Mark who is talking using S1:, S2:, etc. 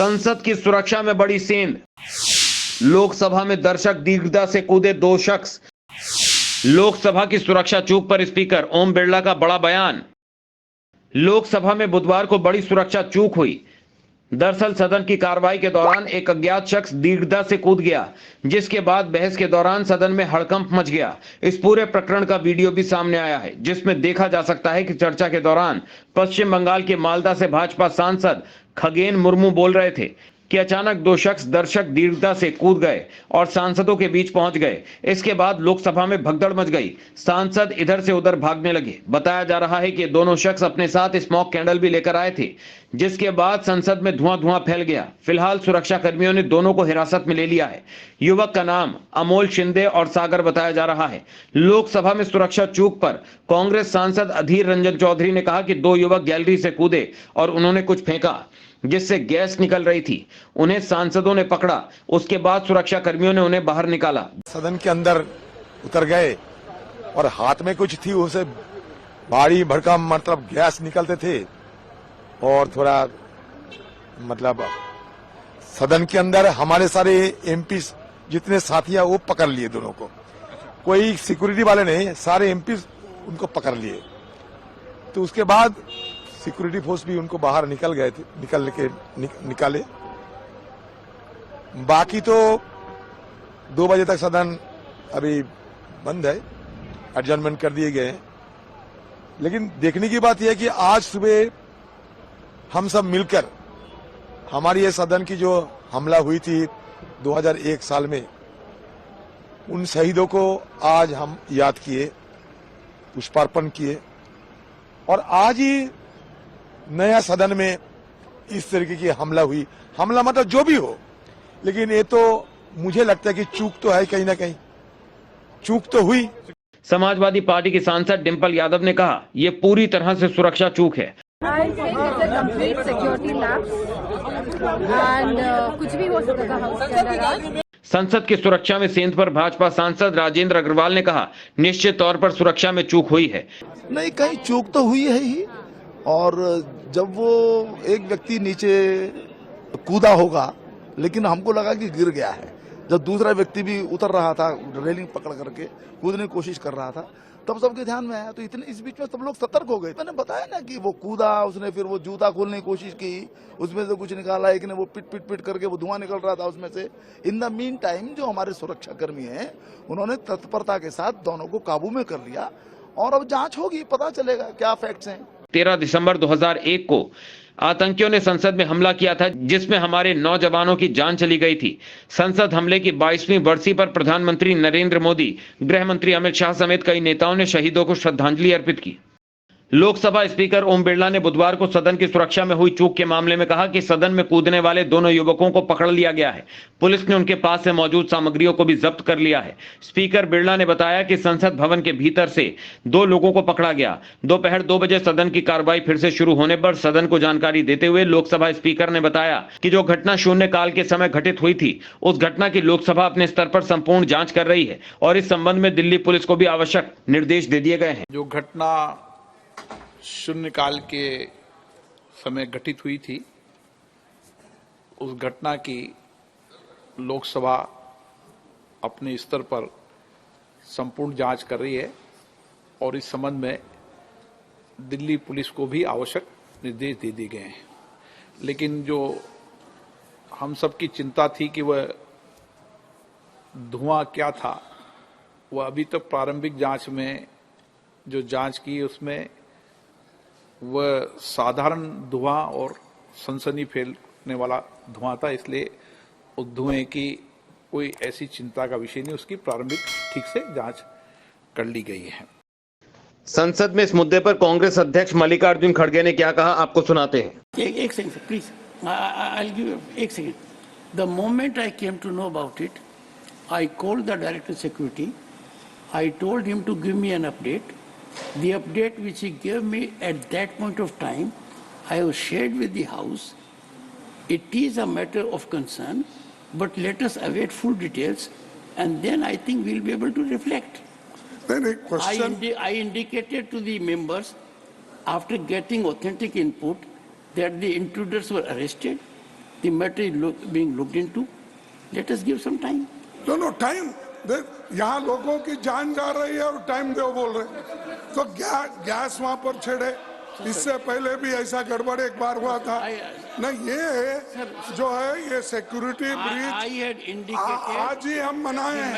S1: संसद की सुरक्षा में बड़ी सेंध। लोकसभा में दर्शक दीर्घता से कूदे 2 शख्स। लोकसभा की सुरक्षा चूक पर स्पीकर ओम बिरला का बड़ा बयान। लोकसभा में बुधवार को बड़ी सुरक्षा चूक हुई। दरअसल सदन की कार्रवाई के दौरान एक अज्ञात शख्स दीर्घता से कूद गया, जिसके बाद बहस के दौरान सदन में हड़कंप मच गया। इस पूरे प्रकरण का वीडियो भी सामने आया है, जिसमें देखा जा सकता है कि चर्चा के दौरान पश्चिम बंगाल के मालदा से भाजपा सांसद खगेन मुर्मू बोल रहे थे कि अचानक 2 शख्स दर्शक दीर्घता से कूद गए और सांसदों के बीच पहुंच गए। इसके बाद लोकसभा में भगदड़ मच गई। सांसद इधर से उधर भागने लगे। बताया जा रहा है कि दोनों शख्स अपने साथ स्मोक कैंडल भी लेकर आए थे, जिसके बाद संसद में धुआं फैल गया। फिलहाल सुरक्षा कर्मियों ने दोनों को हिरासत में ले लिया है। युवक का नाम अमोल शिंदे और सागर बताया जा रहा है। लोकसभा में सुरक्षा चूक पर कांग्रेस सांसद अधीर रंजन चौधरी ने कहा कि 2 युवक गैलरी से कूदे और उन्होंने कुछ फेंका, जिससे गैस निकल रही थी। उन्हें सांसदों ने पकड़ा। उसके बाद सुरक्षा कर्मियों ने उन्हें बाहर निकाला।
S2: सदन के अंदर उतर गए और हाथ में कुछ थी, उसे भारी भड़कम मतलब गैस निकलते थे और थोड़ा मतलब सदन के अंदर हमारे सारे एमपी जितने साथी हैं वो पकड़ लिए दोनों को। कोई सिक्योरिटी वाले नहीं, सारे एमपी उनको पकड़ लिए। तो उसके बाद सिक्योरिटी फोर्स भी उनको बाहर निकल गए थे, निकाले। बाकी तो 2 बजे तक सदन अभी बंद है, एडजर्नमेंट कर दिए गए हैं। लेकिन देखने की बात यह है कि आज सुबह हम सब मिलकर हमारी ये सदन की जो हमला हुई थी 2001 साल में, उन शहीदों को आज हम याद किए, पुष्पार्पण किए और आज ही नया सदन में इस तरीके की हमला हुई। हमला मतलब जो भी हो, लेकिन ये तो मुझे लगता है कि चूक तो है, कहीं ना कहीं चूक तो हुई।
S1: समाजवादी पार्टी की सांसद डिंपल यादव ने कहा, ये पूरी तरह से सुरक्षा चूक है।
S3: कुछ भी हो सकता था हाउस के अंदर।
S1: संसद की सुरक्षा में सेंध पर भाजपा सांसद राजेंद्र अग्रवाल ने कहा, निश्चित तौर पर सुरक्षा में चूक हुई है।
S4: नहीं, कहीं चूक तो हुई है ही। और जब वो एक व्यक्ति नीचे कूदा होगा, लेकिन हमको लगा कि गिर गया है। जब दूसरा व्यक्ति भी उतर रहा था, रेलिंग पकड़ करके कूदने की कोशिश कर रहा था, तब सबके ध्यान में आया। तो इतने इस बीच में सब लोग सतर्क हो गए। मैंने बताया ना कि वो कूदा, उसने फिर वो जूता खोलने की कोशिश की, उसमें से कुछ निकाला, एक ने वो पिट करके वो धुआं निकल रहा था उसमें से। इन द मीन टाइम जो हमारे सुरक्षा कर्मी हैं, उन्होंने तत्परता के साथ दोनों को काबू में कर लिया और अब जांच होगी, पता चलेगा क्या फैक्ट्स हैं।
S1: 13 दिसंबर 2001 को आतंकियों ने संसद में हमला किया था, जिसमें हमारे 9 जवानों की जान चली गई थी। संसद हमले की 22वीं बरसी पर प्रधानमंत्री नरेंद्र मोदी, गृह मंत्री अमित शाह समेत कई नेताओं ने शहीदों को श्रद्धांजलि अर्पित की। लोकसभा स्पीकर ओम बिरला ने बुधवार को सदन की सुरक्षा में हुई चूक के मामले में कहा कि सदन में कूदने वाले दोनों युवकों को पकड़ लिया गया है। पुलिस ने उनके पास से मौजूद सामग्रियों को भी जब्त कर लिया है। स्पीकर बिरला ने बताया कि संसद भवन के भीतर से 2 लोगों को पकड़ा गया। दोपहर 2 बजे सदन की कार्रवाई फिर से शुरू होने पर सदन को जानकारी देते हुए लोकसभा स्पीकर ने बताया कि जो घटना शून्यकाल के समय घटित हुई थी, उस घटना की लोकसभा अपने स्तर पर संपूर्ण जांच कर रही है और इस संबंध में दिल्ली पुलिस को भी आवश्यक निर्देश दे दिए गए हैं।
S5: जो घटना शून्यकाल के समय घटित हुई थी, उस घटना की लोकसभा अपने स्तर पर संपूर्ण जांच कर रही है और इस संबंध में दिल्ली पुलिस को भी आवश्यक निर्देश दे दिए गए हैं। लेकिन जो हम सबकी चिंता थी कि वह धुआं क्या था, वह अभी तक प्रारंभिक जांच में जो जांच की उसमें वह साधारण धुआं और सनसनी फैलने वाला धुआं था। इसलिए उस धुएं की कोई ऐसी चिंता का विषय नहीं, उसकी प्रारंभिक ठीक से जांच कर ली गई है।
S1: संसद में इस मुद्दे पर कांग्रेस अध्यक्ष मल्लिकार्जुन खड़गे ने क्या कहा, आपको सुनाते हैं।
S6: एक second please, I will give एक second. The moment I came to know about it, I called the director security, I told him to give me an update. The update which he gave me at that point of time, I have shared with the House. It is a matter of concern, but let us await full details, and then I think we'll be able to reflect.
S7: Then a question.
S6: I indicated to the members, after getting authentic input, that the intruders were arrested The matter is being looked into. Let us give some time.
S7: No time यहाँ लोगों की जान जा रही है और time दो बोल रहे, तो गैस वहां पर छेड़े, इससे पहले भी ऐसा गड़बड़ एक बार हुआ था। नहीं, ये जो है ये security
S6: I
S7: breach
S6: had indicated.
S7: आज ही हम मनाए हैं।